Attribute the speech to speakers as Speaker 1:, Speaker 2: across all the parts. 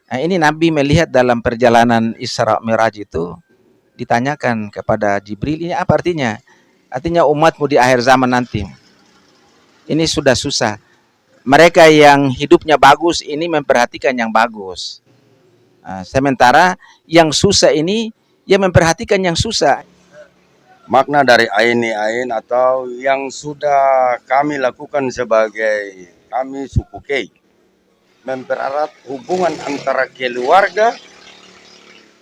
Speaker 1: Nah, ini Nabi melihat dalam perjalanan Isra Mi'raj itu, ditanyakan kepada Jibril, ini apa artinya? Artinya umatmu di akhir zaman nanti. Ini sudah susah. Mereka yang hidupnya bagus ini memperhatikan yang bagus. Sementara yang susah ini yang memperhatikan yang susah.
Speaker 2: Makna dari ain atau yang sudah kami lakukan sebagai kami suku Kei, mempererat hubungan antara keluarga.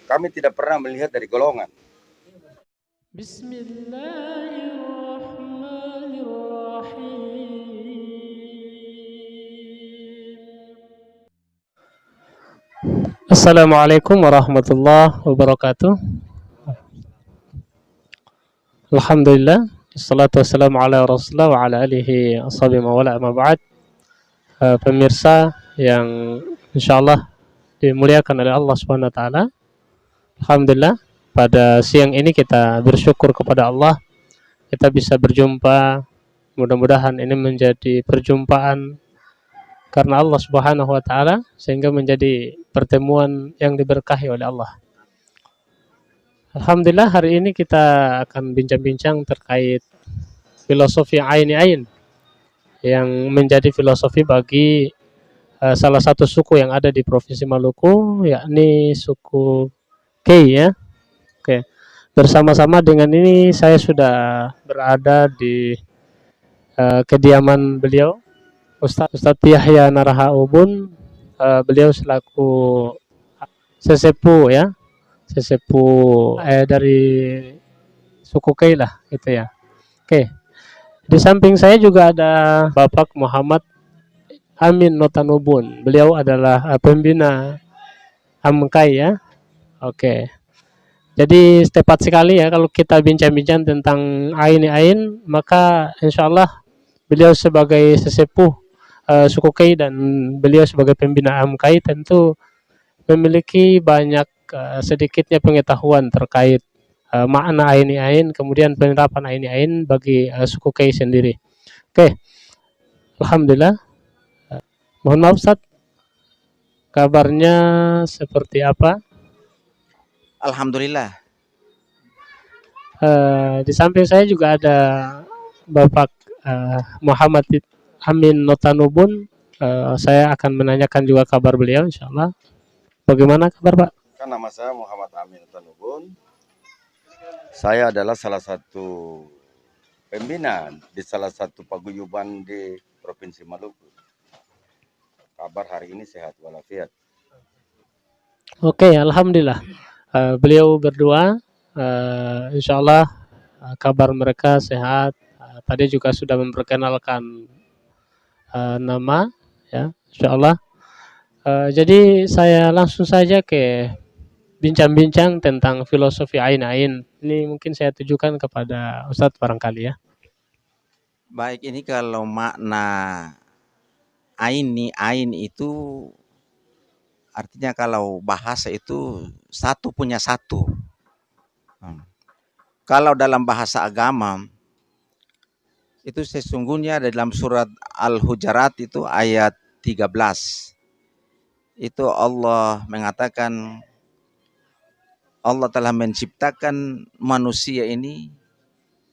Speaker 2: Kami tidak pernah melihat dari golongan.
Speaker 3: Assalamualaikum warahmatullahi wabarakatuh. Alhamdulillah, wassalatu wassalamu ala rasulullah wa ala alihi ashabihi wa wala amma ba'd. Pemirsa yang insyaallah dimuliakan oleh Allah Subhanahu wa taala. Alhamdulillah, pada siang ini kita bersyukur kepada Allah kita bisa berjumpa. Mudah-mudahan ini menjadi perjumpaan karena Allah Subhanahu wa taala sehingga menjadi pertemuan yang diberkahi oleh Allah. Alhamdulillah, hari ini kita akan bincang-bincang terkait filosofi ain yang menjadi filosofi bagi salah satu suku yang ada di Provinsi Maluku, yakni suku Kei ya. Oke. Bersama-sama dengan ini saya sudah berada di kediaman beliau, Ustadz Yahya Naraha Ubun. Beliau selaku sesepuh ya, sesepuh dari suku Kei lah gitu ya. Oke. Di samping saya juga ada Bapak Muhammad Amin Notanubun. Beliau adalah pembina Amkai ya. Oke. Jadi tepat sekali ya kalau kita bincang-bincang tentang ain, maka insya Allah beliau sebagai sesepuh suku Kei dan beliau sebagai pembina Amkai tentu memiliki banyak sedikitnya pengetahuan terkait makna ain, kemudian penerapan ain bagi suku Kei sendiri. Oke, alhamdulillah. Mohon maaf Ustaz, kabarnya seperti apa?
Speaker 1: Alhamdulillah.
Speaker 3: Di samping saya juga ada Bapak Muhammad Amin Notanubun. Saya akan menanyakan juga kabar beliau, insya Allah. Bagaimana kabar Pak?
Speaker 2: Kan nama saya Muhammad Amin Tanubun. Saya adalah salah satu pembina di salah satu paguyuban di Provinsi Maluku. Kabar hari ini sehat walafiat.
Speaker 3: Oke, alhamdulillah. Beliau berdua, insya Allah kabar mereka sehat. Tadi juga sudah memperkenalkan nama, ya, insya Allah. Jadi saya langsung saja ke bincang-bincang tentang filosofi ain. Ini mungkin saya tujukan kepada Ustadz barangkali ya.
Speaker 1: Baik, ini kalau makna ain itu artinya kalau bahasa itu satu punya satu. Kalau dalam bahasa agama itu sesungguhnya dalam surat Al-Hujurat itu ayat 13. Itu Allah mengatakan Allah telah menciptakan manusia ini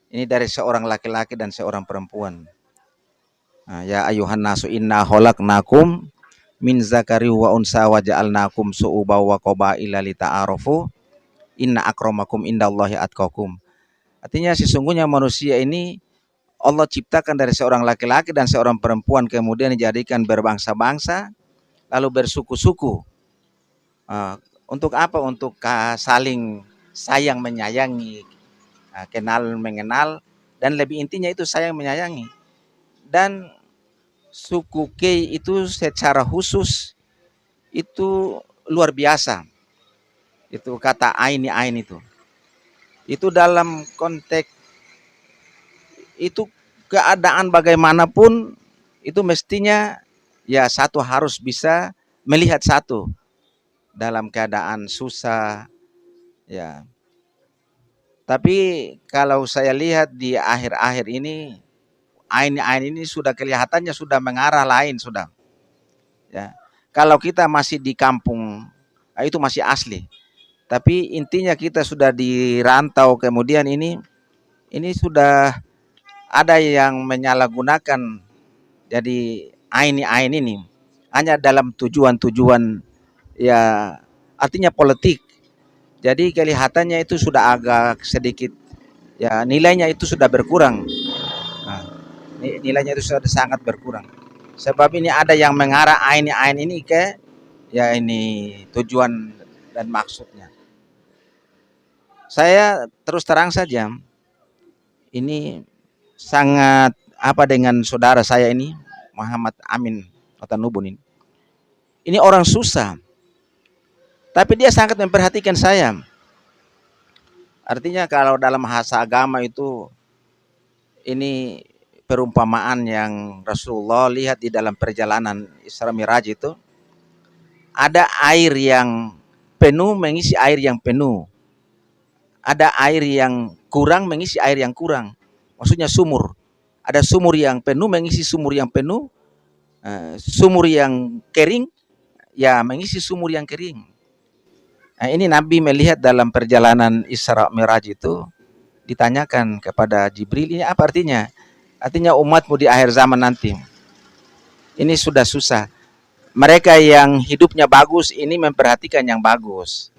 Speaker 1: dari seorang laki-laki dan seorang perempuan. Ya ayuhan nasu inna khalaqnakum min zakari wa unsa wa ja'alnakum su'uba wa qabaila lita'arufu inna akramakum indallahi atqakum. Artinya sesungguhnya manusia ini Allah ciptakan dari seorang laki-laki dan seorang perempuan, kemudian dijadikan berbangsa-bangsa lalu bersuku-suku. Untuk apa? Untuk saling sayang menyayangi, kenal mengenal, dan lebih intinya itu sayang menyayangi. Dan suku Kei itu secara khusus itu luar biasa. Itu kata ain itu. Itu dalam konteks itu keadaan bagaimanapun itu mestinya ya satu harus bisa melihat satu dalam keadaan susah ya. Tapi kalau saya lihat di akhir-akhir ini ain ini sudah kelihatannya sudah mengarah lain sudah. Ya. Kalau kita masih di kampung itu masih asli. Tapi intinya kita sudah dirantau, kemudian ini sudah ada yang menyalahgunakan jadi ain ini hanya dalam tujuan-tujuan ya artinya politik. Jadi kelihatannya itu sudah agak sedikit ya nilainya itu sudah berkurang. Nah, nilainya itu sudah sangat berkurang. Sebab ini ada yang mengarah ain ini ke ya ini tujuan dan maksudnya. Saya terus terang saja, ini sangat apa dengan saudara saya ini Muhammad Amin Notanubun ini. Ini orang susah, tapi dia sangat memperhatikan saya. Artinya kalau dalam bahasa agama itu ini perumpamaan yang Rasulullah lihat di dalam perjalanan Isra Miraj itu ada air yang penuh mengisi air yang penuh. Ada air yang kurang mengisi air yang kurang. Maksudnya sumur. Ada sumur yang penuh mengisi sumur yang penuh. Sumur yang kering ya mengisi sumur yang kering. Nah, ini Nabi melihat dalam perjalanan Isra Miraj itu ditanyakan kepada Jibril, ini apa artinya? Artinya umatmu di akhir zaman nanti. Ini sudah susah. Mereka yang hidupnya bagus ini memperhatikan yang bagus.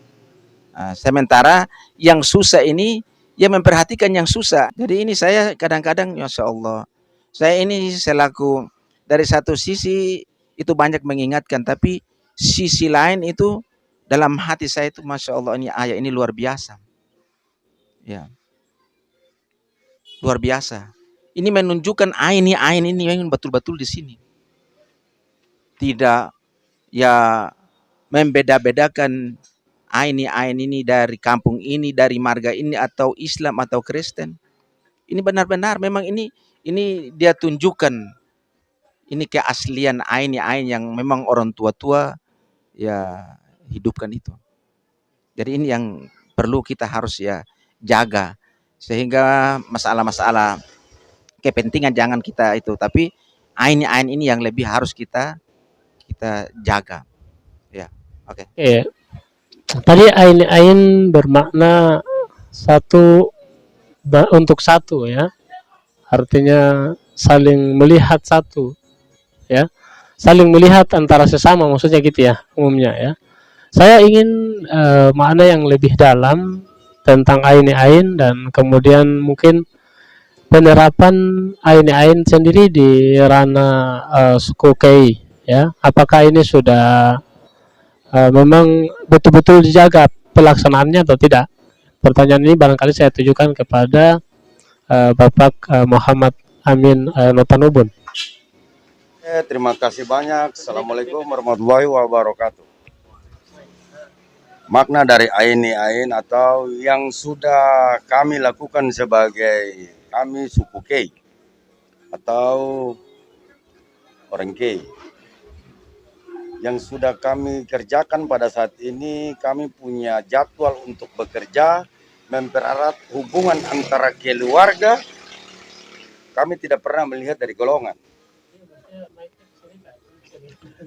Speaker 1: Sementara yang susah ini ya memperhatikan yang susah. Jadi ini saya kadang-kadang Masya Allah. Saya ini selaku dari satu sisi itu banyak mengingatkan, tapi sisi lain itu dalam hati saya itu Masya Allah ini ayat ini luar biasa. Ya, luar biasa. Ini menunjukkan ain ini memang betul-betul di sini. Tidak ya membeda-bedakan ain ini dari kampung ini, dari marga ini atau Islam atau Kristen. Ini benar-benar memang ini dia tunjukkan ini keaslian ain yang memang orang tua-tua ya hidupkan itu. Jadi ini yang perlu kita harus ya jaga sehingga masalah-masalah kepentingan jangan kita itu, tapi ain ini yang lebih harus kita jaga. Ya, oke.
Speaker 3: Iya. Tadi ain bermakna satu untuk satu ya. Artinya saling melihat satu ya. Saling melihat antara sesama maksudnya gitu ya umumnya ya. Saya ingin makna yang lebih dalam tentang ain dan kemudian mungkin penerapan ain sendiri di ranah suku Kei ya. Apakah ini sudah memang betul-betul dijaga pelaksanaannya atau tidak? Pertanyaan ini barangkali saya tujukan kepada Bapak Muhammad Amin Notanubun.
Speaker 2: Terima kasih banyak. Assalamualaikum warahmatullahi wabarakatuh. Makna dari ain atau yang sudah kami lakukan sebagai kami suku Kei atau orang Kei. Yang sudah kami kerjakan pada saat ini, kami punya jadwal untuk bekerja, mempererat hubungan antara keluarga. Kami tidak pernah melihat dari golongan.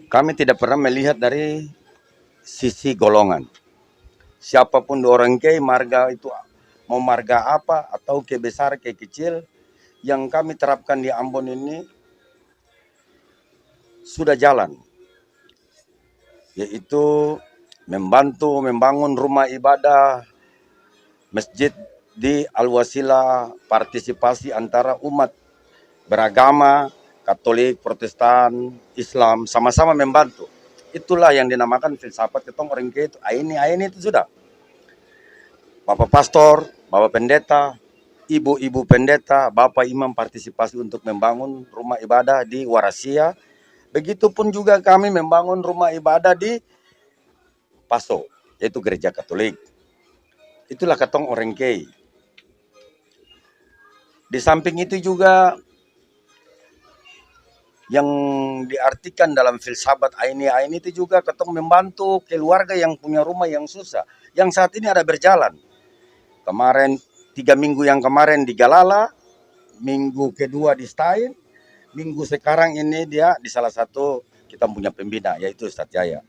Speaker 2: Kami tidak pernah melihat dari sisi golongan. Siapapun orang Kei, marga itu mau marga apa atau ke besar ke kecil, yang kami terapkan di Ambon ini sudah jalan. Yaitu membantu membangun rumah ibadah, masjid di Al-Wasilah, partisipasi antara umat beragama, Katolik, Protestan, Islam, sama-sama membantu. Itulah yang dinamakan filsafat ketong orang Kei itu. Ain itu sudah. Bapak pastor, Bapak pendeta, ibu-ibu pendeta, Bapak imam partisipasi untuk membangun rumah ibadah di Warasia. Begitupun juga kami membangun rumah ibadah di Paso, yaitu gereja Katolik. Itulah ketong orang Kei. Di samping itu juga yang diartikan dalam filsafat ain itu juga ketong membantu keluarga yang punya rumah yang susah. Yang saat ini ada berjalan. Kemarin 3 minggu yang kemarin di Galala, minggu kedua di Stain, minggu sekarang ini dia di salah satu kita punya pembina yaitu Ustadz Jaya.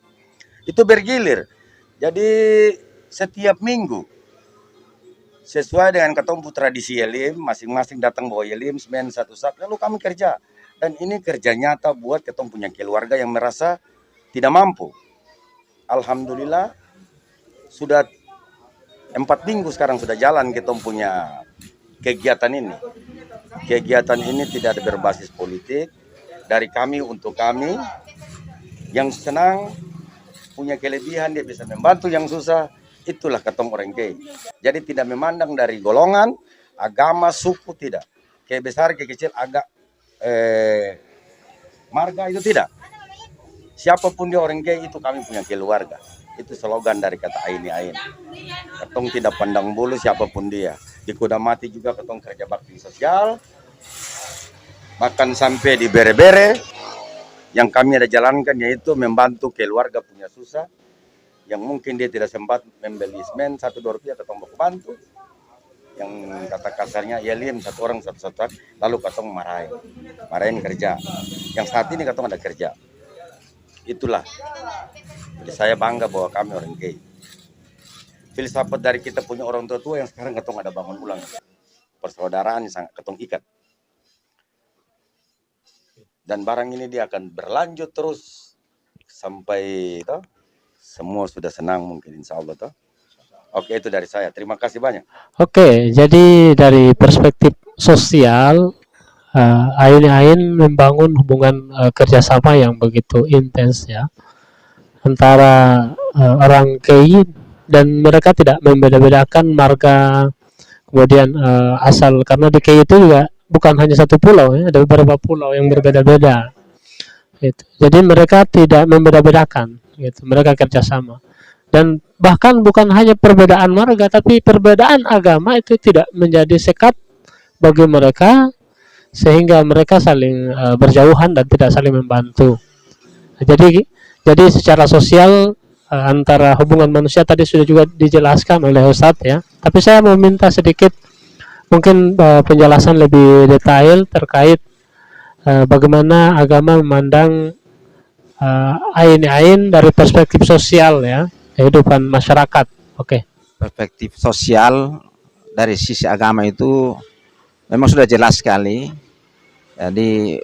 Speaker 2: Itu bergilir. Jadi setiap minggu sesuai dengan ketompu tradisi Yelim, masing-masing datang bawa Yelim, semen satu sak, lalu kami kerja. Dan ini kerja nyata buat ketong punya keluarga yang merasa tidak mampu. Alhamdulillah sudah 4 minggu sekarang sudah jalan ketong punya kegiatan ini. Kegiatan ini tidak ada berbasis politik, dari kami untuk kami. Yang senang punya kelebihan dia bisa membantu yang susah, itulah ketong orang Kei. Jadi tidak memandang dari golongan, agama, suku, tidak. Kayak besar, kayak kecil, agak marga itu tidak. Siapapun dia orang Kei itu kami punya keluarga. Itu slogan dari kata Aini Ain. Ketong tidak pandang bulu siapapun dia. Di Kuda Mati juga ketong kerja bakti sosial. Bahkan sampai di Bere-Bere yang kami ada jalankan yaitu membantu keluarga punya susah. Yang mungkin dia tidak sempat membeli semen 1-2 rupiah ketong mau bantu. Yang kata kasarnya Yelim satu orang satu-satu, lalu ketong marahin kerja. Yang saat ini ketong ada kerja. Itulah. Jadi saya bangga bahwa kami orang Kei. Filsafat dari kita punya orang tua yang sekarang ketong ada bangun ulang. Persaudaraan yang sangat ketong ikat. Dan barang ini dia akan berlanjut terus sampai semua sudah senang mungkin insya Allah toh. Oke, itu dari saya. Terima kasih banyak.
Speaker 3: Oke, jadi dari perspektif sosial, Aini Ain membangun hubungan kerjasama yang begitu intens ya antara orang Kei, dan mereka tidak membeda-bedakan marga, kemudian asal, karena di Kei itu juga bukan hanya satu pulau ya, ada beberapa pulau yang berbeda-beda. Gitu. Jadi mereka tidak membeda-bedakan, gitu. Mereka kerjasama. Dan bahkan bukan hanya perbedaan marga, tapi perbedaan agama itu tidak menjadi sekat bagi mereka, sehingga mereka saling berjauhan dan tidak saling membantu. Jadi secara sosial antara hubungan manusia tadi sudah juga dijelaskan oleh Ustadz ya. Tapi saya mau minta sedikit mungkin penjelasan lebih detail terkait bagaimana agama memandang Aini Ain dari perspektif sosial ya, kehidupan masyarakat. Oke.
Speaker 1: Perspektif sosial dari sisi agama itu memang sudah jelas sekali. Jadi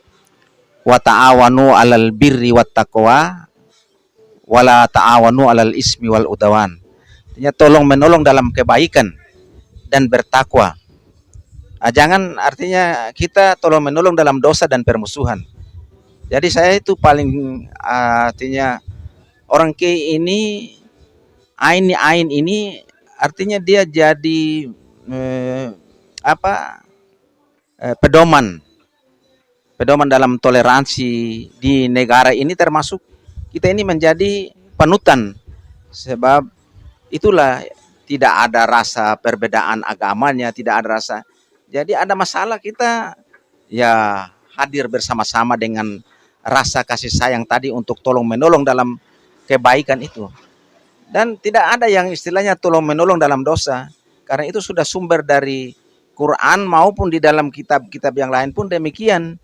Speaker 1: wa ta'awanu 'alal birri wat taqwa wala ta'awanu 'alal ismi wal udwan. Artinya tolong menolong dalam kebaikan dan bertakwa. Jangan artinya kita tolong menolong dalam dosa dan permusuhan. Jadi saya itu paling artinya orang Kei ini Aini Ain ini artinya dia jadi pedoman dalam toleransi di negara ini, termasuk kita ini menjadi panutan, sebab itulah tidak ada rasa perbedaan agamanya, tidak ada rasa. Jadi ada masalah kita ya hadir bersama-sama dengan rasa kasih sayang tadi untuk tolong menolong dalam kebaikan itu. Dan tidak ada yang istilahnya tolong menolong dalam dosa, karena itu sudah sumber dari Quran maupun di dalam kitab-kitab yang lain pun demikian.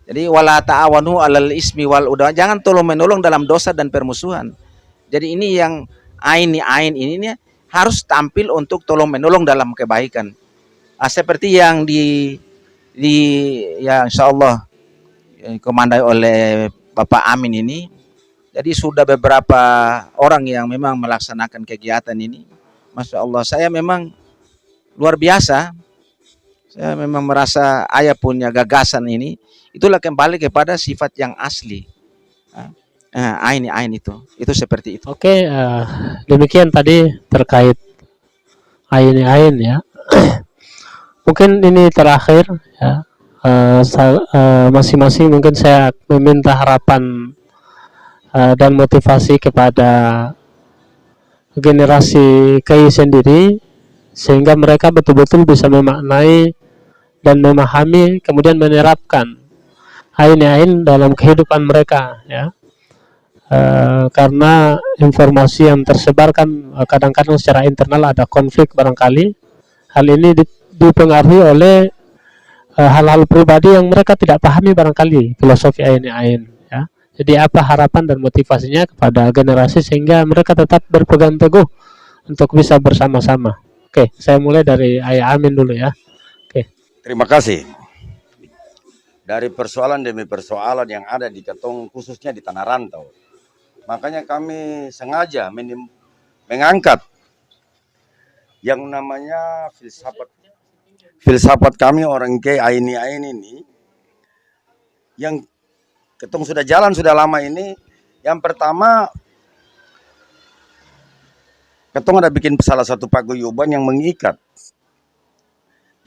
Speaker 1: Jadi wala ta'awanu 'alal ismi wal udwan, jangan tolong menolong dalam dosa dan permusuhan. Jadi ini yang Aini Ain ini harus tampil untuk tolong menolong dalam kebaikan. Seperti yang ya insyaallah komandai oleh Bapak Amin ini. Jadi sudah beberapa orang yang memang melaksanakan kegiatan ini. Masya Allah, saya memang luar biasa. Saya memang merasa ayah punya gagasan ini. Itulah kembali kepada sifat yang asli. Ain itu seperti itu.
Speaker 3: Oke, demikian tadi terkait Ain ya. Mungkin ini terakhir ya. Masing-masing mungkin saya meminta harapan dan motivasi kepada generasi Kei sendiri, sehingga mereka betul-betul bisa memaknai dan memahami, kemudian menerapkan Ain dalam kehidupan mereka ya. Karena informasi yang tersebar kan kadang-kadang secara internal ada konflik barangkali. Hal ini dipengaruhi oleh hal-hal pribadi yang mereka tidak pahami barangkali filosofi Ain ya. Jadi apa harapan dan motivasinya kepada generasi sehingga mereka tetap berpegang teguh untuk bisa bersama-sama. Oke, saya mulai dari Ayah Amin dulu ya. Oke.
Speaker 2: Terima kasih. Dari persoalan demi persoalan yang ada di Katong, khususnya di Tanah Rantau. Makanya kami sengaja mengangkat yang namanya filsafat kami orang ke Aini ini, yang Ketong sudah jalan sudah lama ini. Yang pertama, Ketong ada bikin salah satu paguyuban yang mengikat.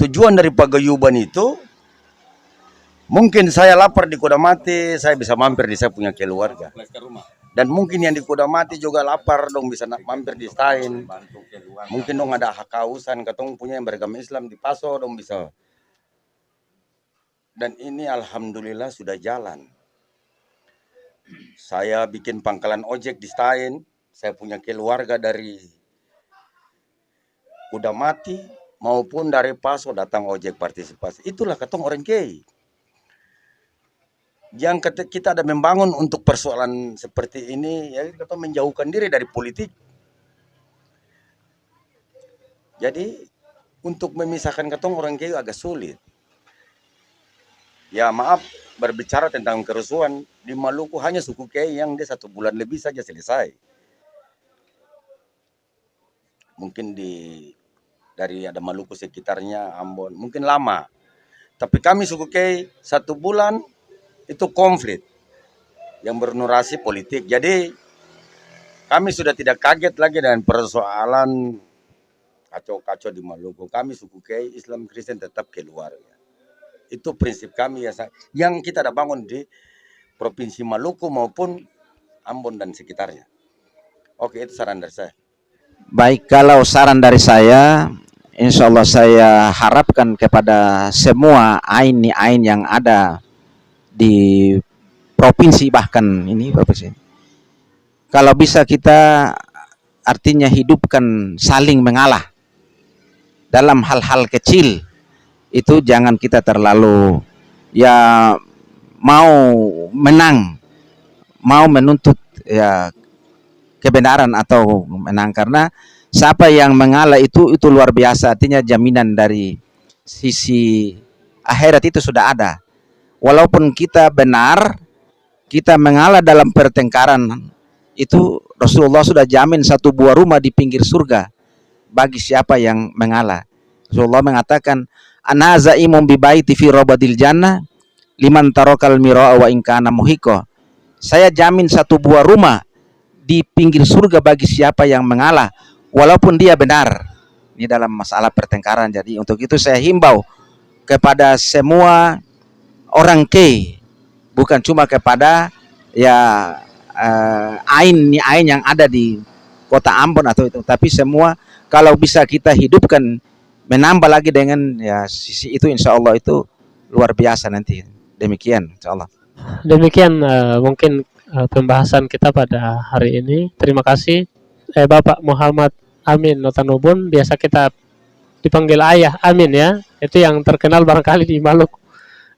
Speaker 2: Tujuan dari paguyuban itu, mungkin saya lapar di Kodamati, saya bisa mampir di saya punya keluarga. Dan mungkin yang di Kodamati juga lapar dong, bisa mampir di Stain. Mungkin dong ada hakausan, Ketong punya yang beragama Islam di Paso dong bisa. Dan ini alhamdulillah sudah jalan. Saya bikin pangkalan ojek di Stain, saya punya keluarga dari Kodamati maupun dari Paso datang ojek partisipasi. Itulah Katong orang Kei. Yang kita ada membangun untuk persoalan seperti ini, ya kita menjauhkan diri dari politik. Jadi untuk memisahkan Katong orang Kei agak sulit. Ya maaf, berbicara tentang kerusuhan di Maluku hanya suku Kei yang dia 1 bulan lebih saja selesai. Mungkin dari ada Maluku sekitarnya, Ambon, mungkin lama. Tapi kami suku Kei 1 bulan itu konflik yang bernurasi politik. Jadi kami sudah tidak kaget lagi dengan persoalan kacau-kacau di Maluku. Kami suku Kei, Islam Kristen tetap keluarga. Itu prinsip kami ya, yang kita ada bangun di Provinsi Maluku maupun Ambon dan sekitarnya. Oke, itu saran dari saya.
Speaker 1: Baik, kalau saran dari saya, insya Allah saya harapkan kepada semua ain yang ada di provinsi, bahkan ini provinsi, kalau bisa kita artinya hidupkan saling mengalah dalam hal-hal kecil. Itu jangan kita terlalu ya mau menang, mau menuntut ya kebenaran atau menang, karena siapa yang mengalah itu luar biasa, artinya jaminan dari sisi akhirat itu sudah ada. Walaupun kita benar, kita mengalah dalam pertengkaran, itu Rasulullah sudah jamin 1 buah rumah di pinggir surga bagi siapa yang mengalah. Rasulullah mengatakan, ana zaimun bi baiti fi rabadil jannah liman tarakal mira'a wa in kana muhiqqa. Saya jamin 1 buah rumah di pinggir surga bagi siapa yang mengalah walaupun dia benar. Ini dalam masalah pertengkaran. Jadi untuk itu saya himbau kepada semua orang Kei, bukan cuma kepada ya ain yang ada di kota Ambon atau itu, tapi semua, kalau bisa kita hidupkan, menambah lagi dengan ya sisi itu, insya Allah itu luar biasa nanti. Demikian insya Allah.
Speaker 3: Demikian mungkin pembahasan kita pada hari ini. Terima kasih Bapak Muhammad Amin Notanubun, biasa kita dipanggil Ayah Amin ya, itu yang terkenal barangkali di Maluku.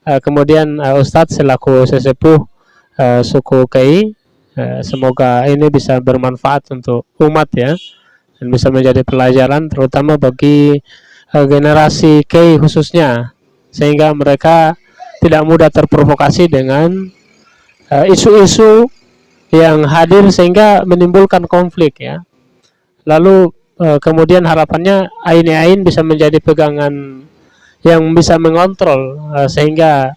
Speaker 3: Kemudian Ustadz selaku sesepuh suku Kei, semoga ini bisa bermanfaat untuk umat ya, dan bisa menjadi pelajaran terutama bagi generasi Kei khususnya, sehingga mereka tidak mudah terprovokasi dengan isu-isu yang hadir sehingga menimbulkan konflik ya. Lalu kemudian harapannya ain bisa menjadi pegangan yang bisa mengontrol sehingga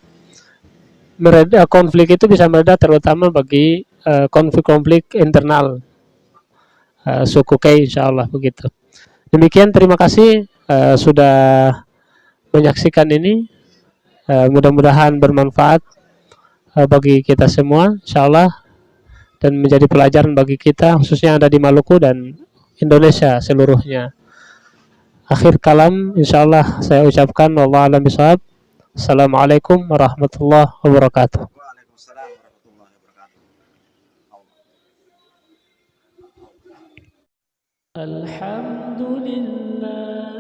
Speaker 3: konflik itu bisa mereda, terutama bagi konflik-konflik internal suku Kei, insya Allah begitu. Demikian, terima kasih sudah menyaksikan ini. Mudah-mudahan bermanfaat bagi kita semua, insya Allah, dan menjadi pelajaran bagi kita khususnya yang ada di Maluku dan Indonesia seluruhnya. Akhir kalam, insya Allah saya ucapkan wallahu a'lam bishawab. Assalamualaikum warahmatullahi wabarakatuh.
Speaker 2: Waalaikumsalam warahmatullahi wabarakatuh.
Speaker 3: Alhamdulillah.